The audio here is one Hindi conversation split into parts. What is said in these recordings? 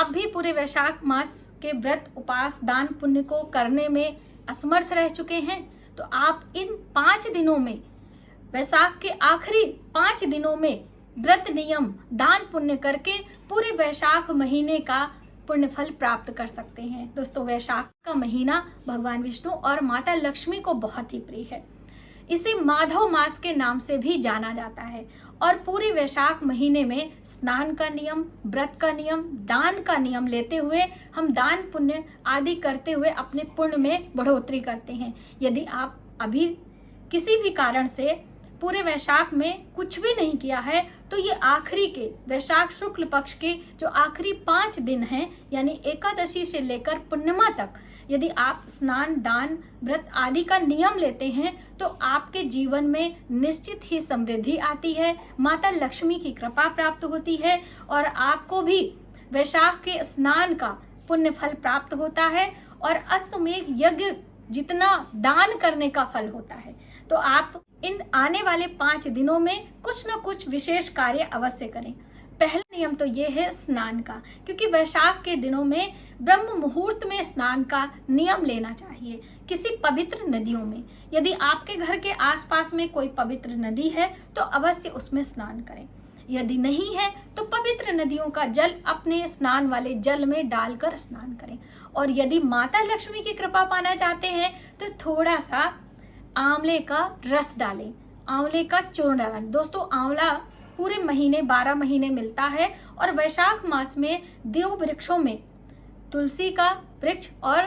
आप भी पूरे वैशाख मास के व्रत, उपास, दान, पुण्य को करने में असमर्थ रह चुके हैं, तो आप इन 5 दिनों में, वैशाख के आखिरी 5 दिनों में व्रत, नियम, दान, पुण्य करके पूरे वैशाख महीने का पुण्य फल प्राप्त कर सकते हैं। दोस्तों, वैशाख का महीना भगवान विष्णु और माता लक्ष्मी को बहुत ही प्रिय है। इसे माधव मास के नाम से भी जाना जाता है और पूरे वैशाख महीने में स्नान का नियम, व्रत का नियम, दान का नियम लेते हुए हम दान पुण्य आदि करते हुए अपने पुण्य में बढ़ोतरी करते हैं। यदि आप अभी किसी भी कारण से पूरे वैशाख में कुछ भी नहीं किया है, तो ये आखिरी के वैशाख शुक्ल पक्ष के जो आखिरी 5 दिन हैं, यानी एकादशी से लेकर पूर्णिमा तक, यदि आप स्नान, दान, व्रत आदि का नियम लेते हैं तो आपके जीवन में निश्चित ही समृद्धि आती है, माता लक्ष्मी की कृपा प्राप्त होती है और आपको भी वैशाख के स्नान का पुण्य फल प्राप्त होता है और अश्वमेध यज्ञ जितना दान करने का फल होता है। तो आप इन आने वाले 5 दिनों में कुछ न कुछ विशेष कार्य अवश्य करें। पहला नियम तो ये है स्नान का, क्योंकि वैशाख के दिनों में ब्रह्म मुहूर्त में स्नान का नियम लेना चाहिए किसी पवित्र नदियों में। यदि आपके घर के आसपास में कोई पवित्र नदी है तो अवश्य उसमें स्नान करें। यदि नहीं है तो पवित्र नदियों का जल अपने स्नान वाले जल में डालकर स्नान करें। और यदि माता लक्ष्मी की कृपा पाना चाहते हैं तो थोड़ा सा आंवले का रस डालें, आंवले का चूर्ण डालें। दोस्तों, आंवला पूरे महीने 12 महीने मिलता है और वैशाख मास में देव वृक्षों में तुलसी का वृक्ष और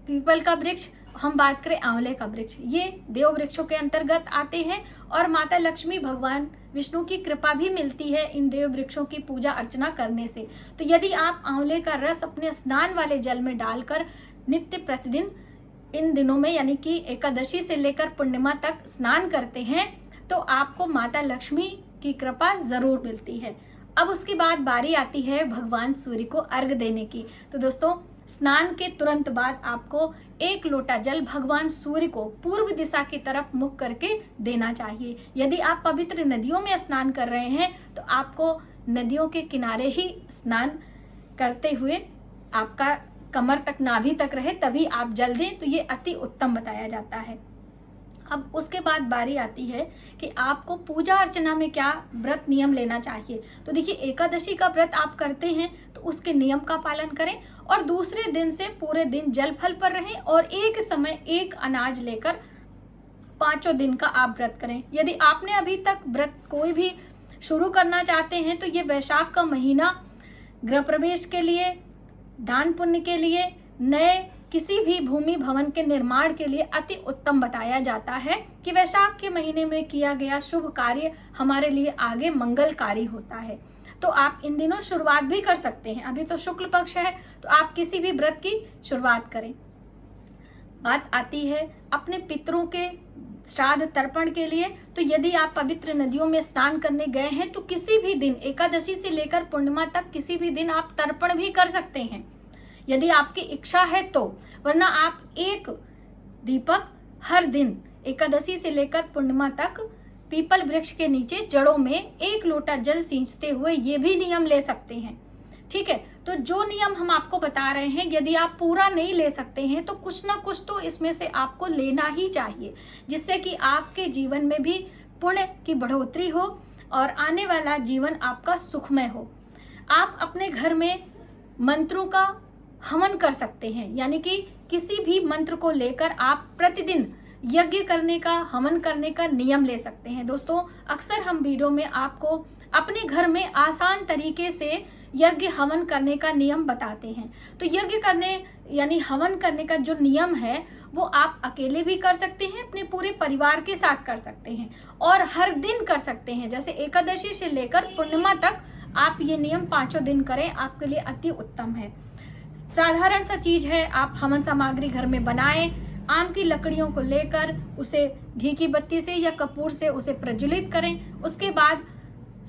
पीपल का वृक्ष, हम बात करें आंवले का वृक्ष, ये देव वृक्षों के अंतर्गत आते हैं और माता लक्ष्मी, भगवान विष्णु की कृपा भी मिलती है इन देव वृक्षों की पूजा अर्चना करने से। तो यदि आप आंवले का रस अपने स्नान वाले जल में डालकर नित्य प्रतिदिन इन दिनों में, यानी कि एकादशी से लेकर पूर्णिमा तक स्नान करते हैं, तो आपको माता लक्ष्मी की कृपा जरूर मिलती है। अब उसके बाद बारी आती है भगवान सूर्य को अर्घ देने की। तो दोस्तों, स्नान के तुरंत बाद आपको 1 लोटा जल भगवान सूर्य को पूर्व दिशा की तरफ मुख करके देना चाहिए। यदि आप पवित्र नदियों में स्नान कर रहे हैं तो आपको नदियों के किनारे ही स्नान करते हुए आपका कमर तक, नाभि तक रहे, तभी आप जल दें, तो ये अति उत्तम बताया जाता है। अब उसके बाद बारी आती है कि आपको पूजा अर्चना में क्या व्रत नियम लेना चाहिए। तो देखिए, एकादशी का व्रत आप करते हैं तो उसके नियम का पालन करें और दूसरे दिन से पूरे दिन जल फल पर रहें और एक समय एक अनाज लेकर 5 दिन का आप व्रत करें। यदि आपने अभी तक व्रत कोई भी शुरू करना चाहते हैं तो ये वैशाख का महीना गृह प्रवेश के लिए, दान पुण्य के लिए, नए किसी भी भूमि भवन के निर्माण के लिए अति उत्तम बताया जाता है कि वैशाख के महीने में किया गया शुभ कार्य हमारे लिए आगे मंगलकारी होता है। तो आप इन दिनों शुरुआत भी कर सकते हैं। अभी तो शुक्ल पक्ष है तो आप किसी भी व्रत की शुरुआत करें। बात आती है अपने पितरों के श्राद्ध तर्पण के लिए। तो यदि आप पवित्र नदियों में स्नान करने गए हैं तो किसी भी दिन, एकादशी से लेकर पूर्णिमा तक किसी भी दिन आप तर्पण भी कर सकते हैं यदि आपकी इच्छा है तो। वरना आप 1 दीपक हर दिन एकादशी से लेकर पूर्णिमा तक पीपल वृक्ष के नीचे जड़ों में 1 लोटा जल सींचते हुए ये भी नियम ले सकते हैं। ठीक है, तो जो नियम हम आपको बता रहे हैं, यदि आप पूरा नहीं ले सकते हैं तो कुछ ना कुछ तो इसमें से आपको लेना ही चाहिए, जिससे कि आपके जीवन में भी पुण्य की बढ़ोतरी हो और आने वाला जीवन आपका सुखमय हो। आप अपने घर में मंत्रों का हवन कर सकते हैं, यानी कि किसी भी मंत्र को लेकर आप प्रतिदिन यज्ञ करने का, हवन करने का नियम ले सकते हैं। दोस्तों, अक्सर हम वीडियो में आपको अपने घर में आसान तरीके से यज्ञ हवन करने का नियम बताते हैं। तो यज्ञ करने यानी हवन करने का जो नियम है वो आप अकेले भी कर सकते हैं, अपने पूरे परिवार के साथ कर सकते हैं और हर दिन कर सकते हैं। जैसे एकादशी से लेकर पूर्णिमा तक आप ये नियम 5 दिन करें, आपके लिए अति उत्तम है। साधारण सा चीज है, आप हवन सामग्री घर में बनाएं, आम की लकड़ियों को लेकर उसे घी की बत्ती से या कपूर से उसे प्रज्वलित करें। उसके बाद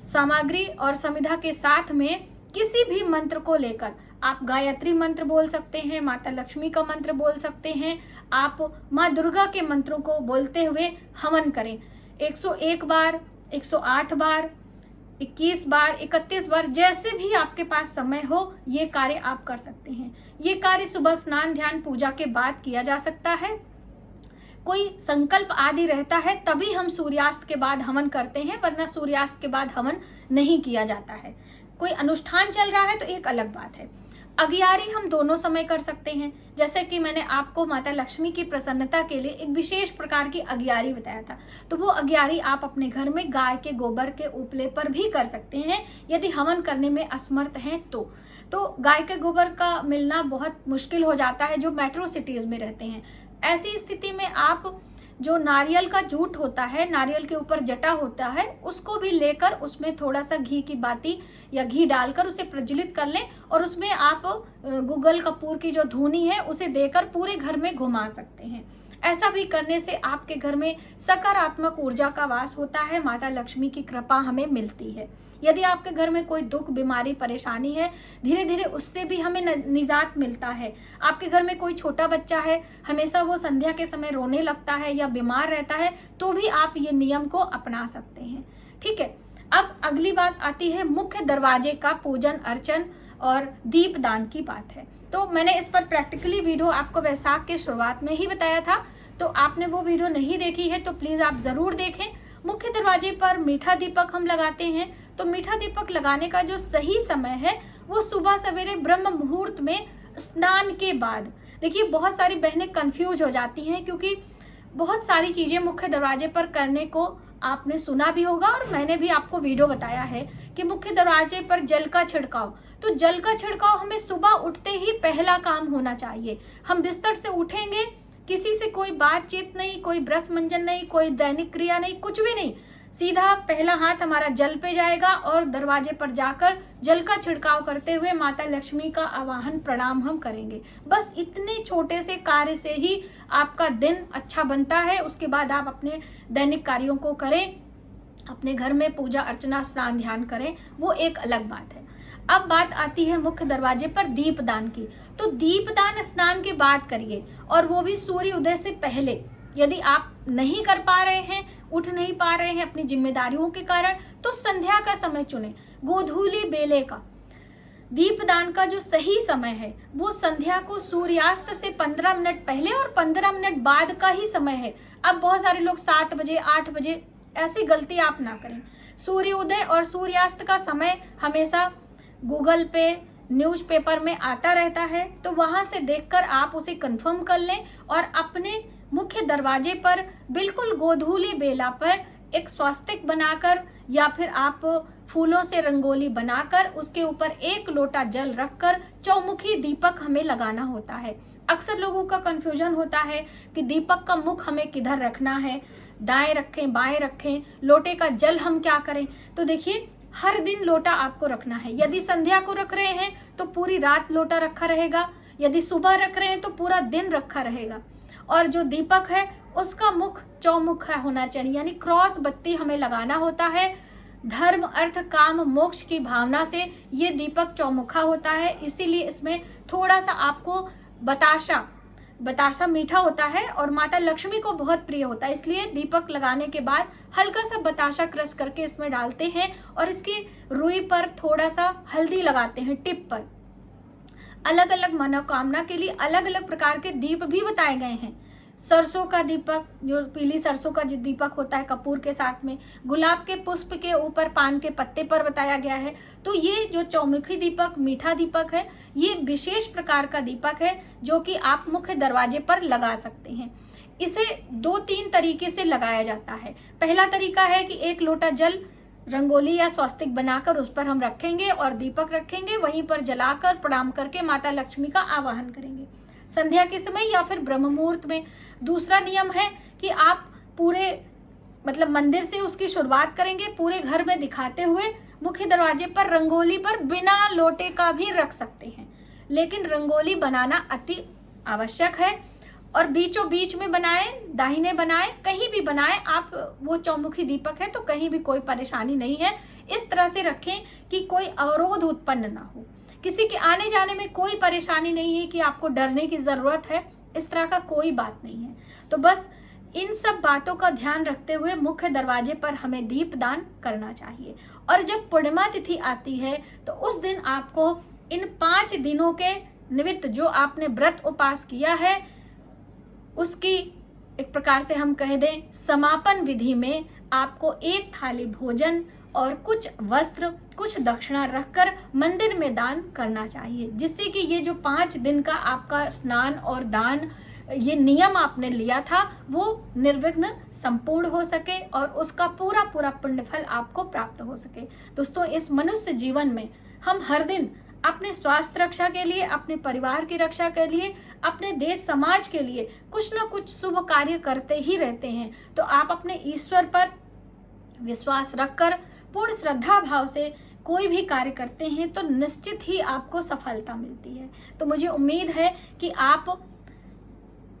सामग्री और समिधा के साथ में किसी भी मंत्र को लेकर आप गायत्री मंत्र बोल सकते हैं, माता लक्ष्मी का मंत्र बोल सकते हैं, आप माँ दुर्गा के मंत्रों को बोलते हुए हवन करें। 101 बार, 108 बार, 21 बार, 31 बार, जैसे भी आपके पास समय हो ये कार्य आप कर सकते हैं। ये कार्य सुबह स्नान ध्यान पूजा के बाद किया जा सकता है। कोई संकल्प आदि रहता है तभी हम सूर्यास्त के बाद हवन करते हैं, वरना सूर्यास्त के बाद हवन नहीं किया जाता है। कोई अनुष्ठान चल रहा है तो एक अलग बात है। अगियारी हम दोनों समय कर सकते हैं, जैसे कि मैंने आपको माता लक्ष्मी की प्रसन्नता के लिए एक विशेष प्रकार की अगियारी बताया था, तो वो अगियारी आप अपने घर में गाय के गोबर के उपले पर भी कर सकते हैं यदि हवन करने में असमर्थ हैं तो गाय के गोबर का मिलना बहुत मुश्किल हो जाता है जो मेट्रो सिटीज में रहते हैं। ऐसी स्थिति में आप जो नारियल का जूट होता है, नारियल के ऊपर जटा होता है, उसको भी लेकर उसमें थोड़ा सा घी की बाती या घी डालकर उसे प्रज्वलित कर लें और उसमें आप गूगल कपूर की जो धूनी है उसे देकर पूरे घर में घुमा सकते हैं। ऐसा भी करने से आपके घर में सकारात्मक ऊर्जा का वास होता है, माता लक्ष्मी की कृपा हमें मिलती है। यदि आपके घर में कोई दुख, बीमारी, परेशानी है, धीरे धीरे उससे भी हमें निजात मिलता है। आपके घर में कोई छोटा बच्चा है, हमेशा वो संध्या के समय रोने लगता है या बीमार रहता है, तो भी आप ये नियम को अपना सकते हैं। ठीक है, अब अगली बात आती है मुख्य दरवाजे का पूजन अर्चन और दीपदान की बात है। तो मैंने इस पर प्रैक्टिकली वीडियो आपको वैशाख के शुरुआत में ही बताया था, तो आपने वो वीडियो नहीं देखी है तो प्लीज आप जरूर देखें। मुख्य दरवाजे पर मीठा दीपक हम लगाते हैं, तो मीठा दीपक लगाने का जो सही समय है वो सुबह सवेरे ब्रह्म मुहूर्त में स्नान के बाद। देखिए बहुत सारी बहनें कंफ्यूज हो जाती हैं क्योंकि बहुत सारी चीजें मुख्य दरवाजे पर करने को आपने सुना भी होगा और मैंने भी आपको वीडियो बताया है कि मुख्य दरवाजे पर जल का छिड़काव। तो जल का छिड़काव हमें सुबह उठते ही पहला काम होना चाहिए। हम बिस्तर से उठेंगे, किसी से कोई बातचीत नहीं, कोई ब्रश मंजन नहीं, कोई दैनिक क्रिया नहीं, कुछ भी नहीं, सीधा पहला हाथ हमारा जल पे जाएगा और दरवाजे पर जाकर जल का छिड़काव करते हुए माता लक्ष्मी का आवाहन प्रणाम हम करेंगे। बस इतने छोटे से कार्य से ही आपका दिन अच्छा बनता है। उसके बाद आप अपने दैनिक कार्यों को करें, अपने घर में पूजा अर्चना स्नान ध्यान करें, वो एक अलग बात है। अब बात आती है मुख्य दरवाजे पर दीपदान की। तो दीपदान स्नान के बाद करिए और वो भी सूर्य उदय से पहले। यदि आप नहीं कर पा रहे हैं, उठ नहीं पा रहे हैं अपनी जिम्मेदारियों के कारण, तो संध्या का समय चुने। गोधूली बेले का दीपदान का जो सही समय है वो संध्या को सूर्यास्त से 15 मिनट पहले और 15 मिनट बाद का ही समय है। अब बहुत सारे लोग 7 बजे 8 बजे, ऐसी गलती आप ना करें। सूर्य उदय और सूर्यास्त का समय हमेशा गूगल पे, न्यूज़पेपर में आता रहता है, तो वहां से देखकर आप उसे कंफर्म कर लें और अपने मुख्य दरवाजे पर बिल्कुल गोधूली बेला पर एक स्वास्तिक बनाकर या फिर आप फूलों से रंगोली बनाकर उसके ऊपर 1 लोटा जल रखकर चौमुखी दीपक हमें लगाना होता है। अक्सर लोगों का कंफ्यूजन होता है कि दीपक का मुख हमें किधर रखना है, दाएं रखें बाएं रखें, लोटे का जल हम क्या करें। तो देखिए हर दिन लोटा आपको रखना है। यदि संध्या को रख रहे हैं तो पूरी रात लोटा रखा रहेगा, यदि सुबह रख रहे हैं तो पूरा दिन रखा रहेगा। और जो दीपक है उसका मुख चौमुखा होना चाहिए, यानी क्रॉस बत्ती हमें लगाना होता है। धर्म अर्थ काम मोक्ष की भावना से ये दीपक चौमुखा होता है, इसीलिए इसमें थोड़ा सा आपको बताशा मीठा होता है और माता लक्ष्मी को बहुत प्रिय होता है, इसलिए दीपक लगाने के बाद हल्का सा बताशा क्रश करके इसमें डालते हैं और इसकी रुई पर थोड़ा सा हल्दी लगाते हैं टिप पर। अलग अलग मनोकामना के लिए अलग अलग प्रकार के दीप भी बताए गए हैं। सरसों का दीपक, जो पीली सरसों का दीपक होता है कपूर के साथ में, गुलाब के पुष्प के ऊपर पान के पत्ते पर बताया गया है। तो ये जो चौमुखी दीपक, मीठा दीपक है, ये विशेष प्रकार का दीपक है जो कि आप मुख्य दरवाजे पर लगा सकते हैं। इसे 2-3 तरीके से लगाया जाता है। पहला तरीका है कि 1 लोटा जल रंगोली या स्वास्तिक बनाकर उस पर हम रखेंगे और दीपक रखेंगे, वहीं पर जलाकर प्रणाम करके माता लक्ष्मी का आवाहन करेंगे संध्या के समय या फिर ब्रह्म मुहूर्त में। दूसरा नियम है कि आप पूरे मंदिर से उसकी शुरुआत करेंगे, पूरे घर में दिखाते हुए मुख्य दरवाजे पर रंगोली पर बिना लोटे का भी रख सकते हैं, लेकिन रंगोली बनाना अति आवश्यक है और बीचों बीच में बनाए, दाहिने बनाए, कहीं भी बनाए आप। वो चौमुखी दीपक है तो कहीं भी कोई परेशानी नहीं है। इस तरह से रखें कि कोई अवरोध उत्पन्न ना हो, किसी के आने जाने में कोई परेशानी नहीं है कि आपको डरने की जरूरत है, इस तरह का कोई बात नहीं है। तो बस इन सब बातों का ध्यान रखते हुए मुख्य दरवाजे पर हमें दीप दान करना चाहिए। और जब पूर्णिमा तिथि आती है तो उस दिन आपको इन 5 दिनों के निमित्त जो आपने व्रत उपास किया है उसकी एक प्रकार से हम कह दें समापन विधि में आपको 1 थाली भोजन और कुछ वस्त्र, कुछ दक्षिणा रखकर मंदिर में दान करना चाहिए, जिससे कि ये जो 5 दिन का आपका स्नान और दान ये नियम आपने लिया था वो निर्विघ्न संपूर्ण हो सके और उसका पूरा पूरा पुण्यफल आपको प्राप्त हो सके। दोस्तों, इस मनुष्य जीवन में हम हर दिन अपने स्वास्थ्य रक्षा के लिए, अपने परिवार की रक्षा के लिए, अपने देश समाज के लिए कुछ न कुछ शुभ कार्य करते ही रहते हैं। तो आप अपने ईश्वर पर विश्वास रखकर पूर्ण श्रद्धा भाव से कोई भी कार्य करते हैं तो निश्चित ही आपको सफलता मिलती है। तो मुझे उम्मीद है कि आप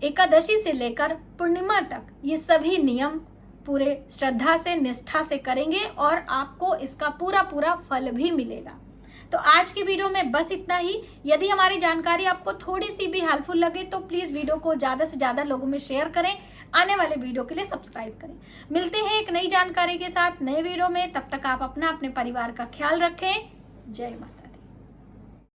एकादशी से लेकर पूर्णिमा तक ये सभी नियम पूरे श्रद्धा से, निष्ठा से करेंगे और आपको इसका पूरा पूरा फल भी मिलेगा। तो आज की वीडियो में बस इतना ही। यदि हमारी जानकारी आपको थोड़ी सी भी हेल्पफुल लगे तो प्लीज वीडियो को ज्यादा से ज्यादा लोगों में शेयर करें। आने वाले वीडियो के लिए सब्सक्राइब करें। मिलते हैं एक नई जानकारी के साथ नए वीडियो में। तब तक आप अपना, अपने परिवार का ख्याल रखें। जय माता।